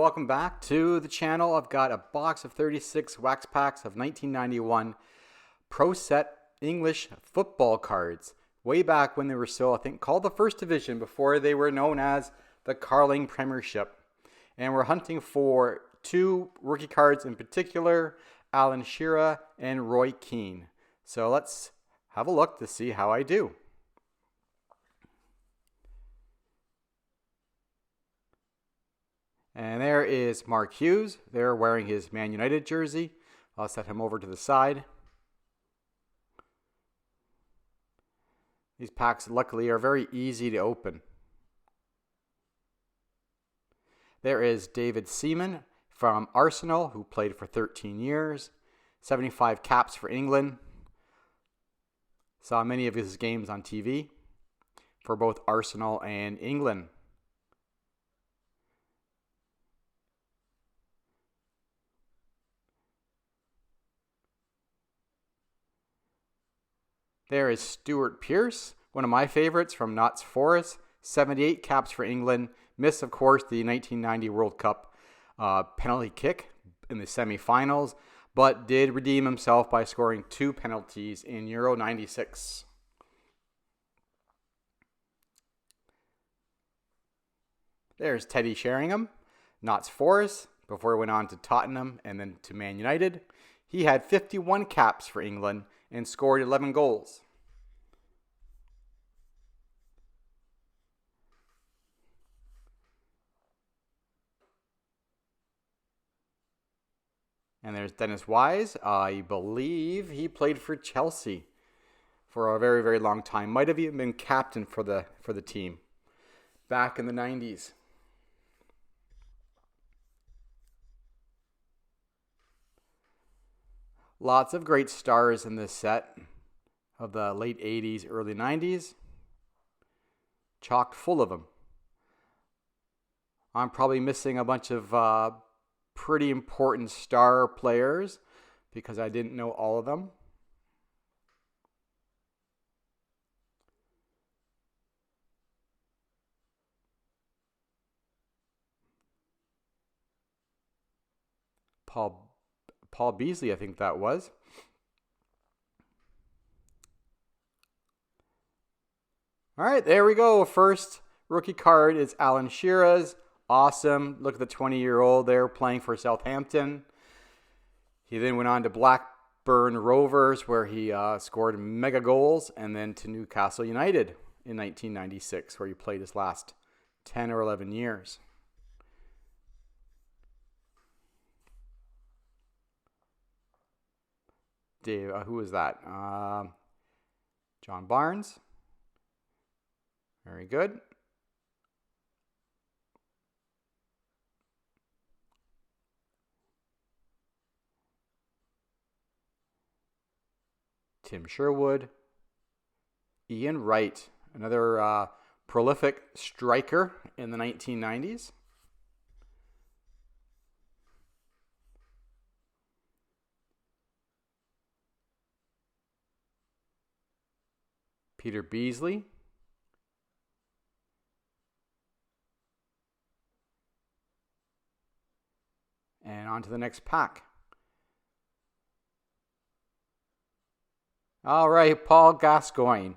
welcome back to the channel. I've got a box of 36 wax packs of 1991 Pro Set English football cards. Way back when they were still, I think, called the First Division before they were known as the Carling Premiership. And we're hunting for two rookie cards in particular, Alan Shearer and Roy Keane. So let's have a look to see how I do. And there is Mark Hughes there wearing his Man United jersey. I'll set him over to the side. These packs, luckily, are very easy to open. There is David Seaman from Arsenal, who played for 13 years. 75 caps for England. Saw many of his games on TV for both Arsenal and England. There is Stuart Pierce, one of my favorites from Notts Forest. 78 caps for England. Missed, of course, the 1990 World Cup penalty kick in the semi-finals, but did redeem himself by scoring 2 penalties in Euro 96. There's Teddy Sheringham, Notts Forest, before he went on to Tottenham and then to Man United. He had 51 caps for England and scored 11 goals. And there's Dennis Wise. I believe he played for Chelsea for a very, very long time. Might have even been captain for the team back in the 90s. Lots of great stars in this set of the late 80s, early 90s. Chock full of them. I'm probably missing a bunch of pretty important star players because I didn't know all of them. Paul Beasley, I think that was. All right, there we go. First rookie card is Alan Shearer's. Awesome. Look at the 20-year-old there playing for Southampton. He then went on to Blackburn Rovers, where he scored mega goals, and then to Newcastle United in 1996, where he played his last 10 or 11 years. Dave, who was that? John Barnes. Very good. Tim Sherwood. Ian Wright, another prolific striker in the 1990s. Peter Beasley. And on to the next pack. All right, Paul Gascoigne.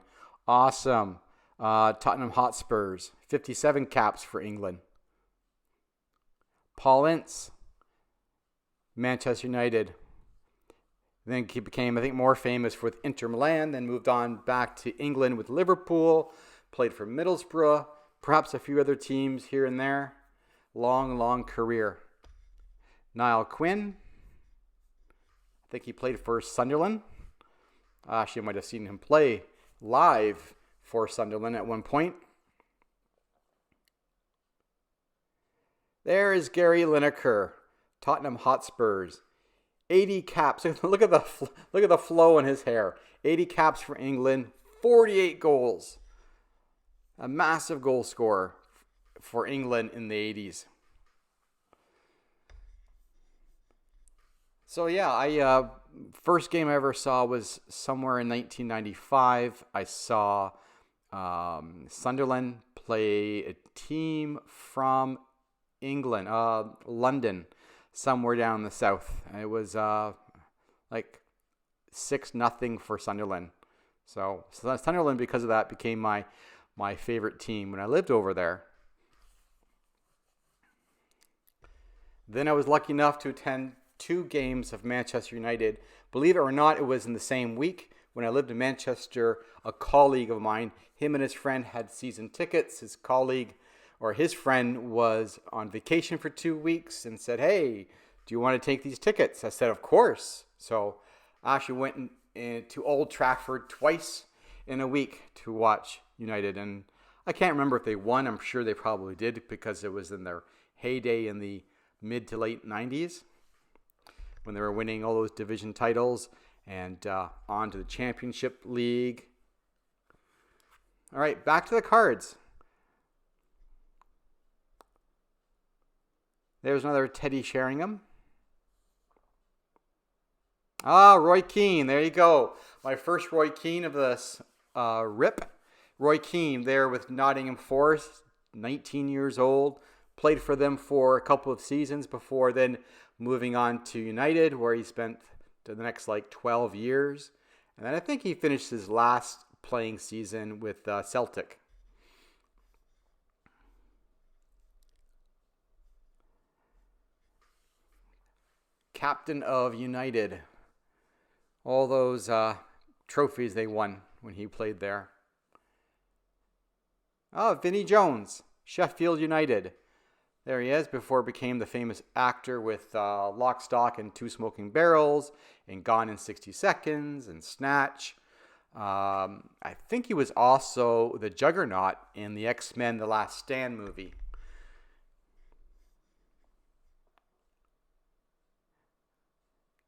Awesome. Tottenham Hotspurs. 57 caps for England. Paul Ince. Manchester United. Then he became, I think, more famous with Inter Milan, then moved on back to England with Liverpool, played for Middlesbrough, perhaps a few other teams here and there. Long, long career. Niall Quinn. I think he played for Sunderland. Actually, I might have seen him play live for Sunderland at one point. There is Gary Lineker, Tottenham Hotspurs. 80 caps. Look at the flow in his hair. 80 caps for England, 48 goals. A massive goal scorer for England in the 80s. So yeah, first game I ever saw was somewhere in 1995. I saw Sunderland play a team from England, London, somewhere down in the south. It was like 6-0 for Sunderland. So Sunderland, because of that, became my favorite team when I lived over there. Then I was lucky enough to attend 2 games of Manchester United. Believe it or not, it was in the same week. When I lived in Manchester, a colleague of mine, him and his friend had season tickets. His colleague or his friend was on vacation for 2 weeks and said, "Hey, do you want to take these tickets?" I said, "Of course." So I actually went to Old Trafford twice in a week to watch United. And I can't remember if they won. I'm sure they probably did because it was in their heyday in the mid to late 90s when they were winning all those division titles and on to the Championship League. All right, back to the cards. There's another Teddy Sheringham. Roy Keane. There you go. My first Roy Keane of this rip. Roy Keane there with Nottingham Forest, 19 years old. Played for them for a couple of seasons before then moving on to United, where he spent the next 12 years. And then I think he finished his last playing season with Celtic. Captain of United. All those trophies they won when he played there. Vinnie Jones, Sheffield United. There he is before he became the famous actor with Lock, Stock, and Two Smoking Barrels and Gone in 60 Seconds and Snatch. I think he was also the Juggernaut in the X-Men The Last Stand movie.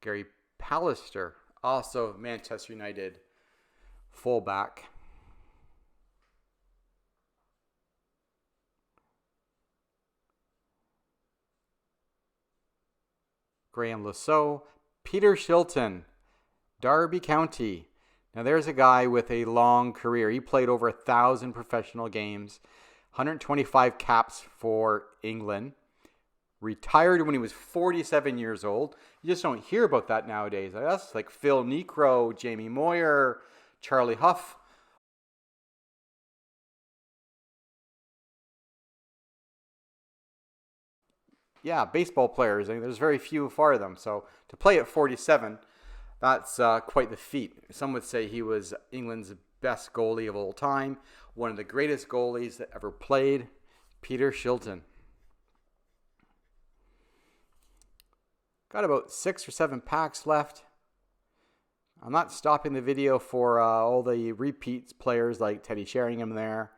Gary Pallister, also Manchester United fullback. Graham Lasso, Peter Shilton, Derby County. Now there's a guy with a long career. He played over 1,000 professional games, 125 caps for England. Retired when he was 47 years old. You just don't hear about that nowadays. That's like Phil Necro, Jamie Moyer, Charlie Huff. Yeah, baseball players. I mean, there's very few for them. So to play at 47, that's quite the feat. Some would say he was England's best goalie of all time, one of the greatest goalies that ever played, Peter Shilton. Got about 6 or 7 packs left. I'm not stopping the video for all the repeats players like Teddy Sheringham there.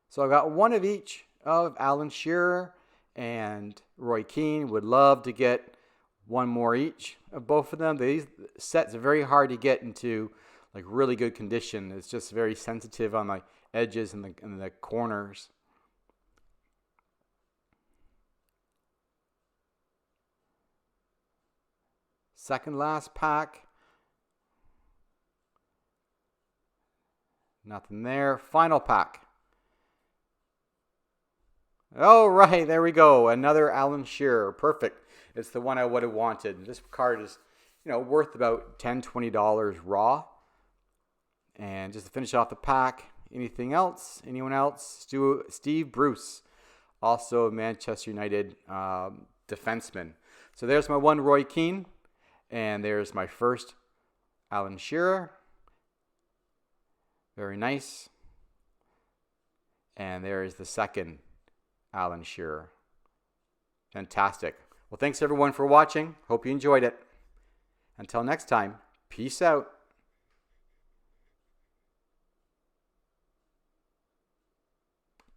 So I got one of each of Alan Shearer and Roy Keane. Would love to get one more each of both of them. These sets are very hard to get into really good condition. It's just very sensitive on the edges and the corners. Second last pack. Nothing there. Final pack. Oh, right. There we go. Another Alan Shearer. Perfect. It's the one I would have wanted. This card is, worth about $10, $20 raw. And just to finish off the pack, anything else? Anyone else? Steve Bruce, also Manchester United defenseman. So there's my one Roy Keane. And there's my first Alan Shearer. Very nice. And there is the second Alan Shearer. Fantastic. Well, thanks everyone for watching. Hope you enjoyed it. Until next time, peace out.